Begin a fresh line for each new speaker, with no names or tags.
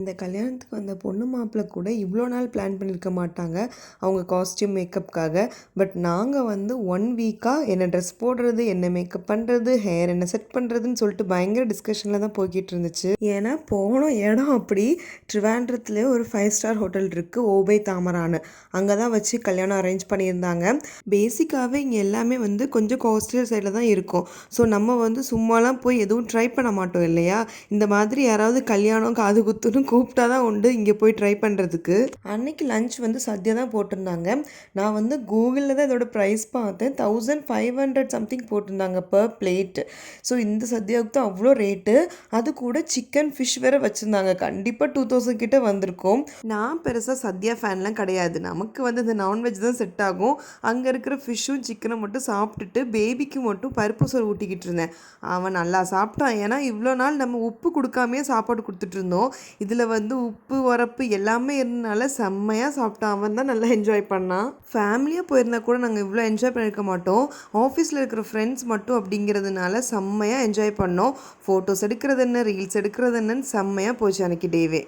இந்த கல்யாணத்துக்கு வந்த பொண்ணு மாப்பிள்ளை கூட இவ்வளோ நாள் பிளான் பண்ணியிருக்க மாட்டாங்க அவங்க காஸ்டியூம் மேக்கப்புக்காக. பட் நாங்கள் வந்து 1 வீக்காக என்ன ட்ரெஸ் போடுறது, என்ன மேக்கப் பண்ணுறது, ஹேர் என்ன செட் பண்ணுறதுன்னு சொல்லிட்டு பயங்கர டிஸ்கஷனில் தான் போய்கிட்டு இருந்துச்சு. ஏன்னா போன இடம் அப்படி ட்ரிவாண்ட்ரத்துலேயே ஒரு 5 ஸ்டார் ஹோட்டல் இருக்குது, ஓபை தாமரான்னு. அங்கே தான் வச்சு கல்யாணம் அரேஞ்ச் பண்ணியிருந்தாங்க. பேசிக்காகவே இங்கே எல்லாமே வந்து கொஞ்சம் காஸ்ட்லியர் சைடில் தான் இருக்கும். ஸோ நம்ம வந்து சும்மாலாம் போய் எதுவும் ட்ரை பண்ண மாட்டோம் இல்லையா. இந்த மாதிரி யாராவது கல்யாணம் காது குத்துன்னு கூப்பிட்டா தான் உண்டு இங்கே போய் ட்ரை பண்ணுறதுக்கு. அன்னைக்கு லஞ்ச் வந்து சத்யா தான் போட்டிருந்தாங்க. நான் வந்து கூகுளில் தான் இதோட ப்ரைஸ் பார்த்தேன், 1500 சம்திங் போட்டிருந்தாங்க பர் பிளேட். ஸோ இந்த சத்யாவுக்கு தான் அவ்வளோ ரேட்டு. அது கூட சிக்கன் ஃபிஷ் வேறு வச்சுருந்தாங்க. கண்டிப்பாக 2000 கிட்ட வந்திருக்கும். நான் பெருசாக சத்யா ஃபேன்லாம் கிடையாது, நமக்கு வந்து இந்த நான்வெஜ் தான் செட் ஆகும். அங்கே இருக்கிற ஃபிஷ்ஷும் சிக்கனும் மட்டும் சாப்பிட்டுட்டு பேபிக்கு மட்டும் பருப்பு சோறு ஊட்டிக்கிட்டு இருந்தேன். அவன் நல்லா சாப்பிட்டான். ஏன்னா இவ்வளோ நாள் நம்ம உப்பு கொடுக்காமையே சாப்பாடு கொடுத்துட்டு இருந்தோம். இதில் வந்து உப்பு உரப்பு எல்லாமே இருந்தனால செம்மையாக சாப்பிட்டான். அவன் தான் நல்லா என்ஜாய் பண்ணான். ஃபேமிலியாக போயிருந்தா கூட நாங்கள் இவ்வளோ என்ஜாய் பண்ணியிருக்க மாட்டோம். ஆஃபீஸில் இருக்கிற ஃப்ரெண்ட்ஸ் மட்டும் அப்படிங்கிறதுனால செம்மையாக என்ஜாய் பண்ணோம். ஃபோட்டோஸ் எடுக்கிறது என்ன, ரீல்ஸ் எடுக்கிறது என்னன்னு செம்மையாக போச்சு அன்றைக்கி டேவே.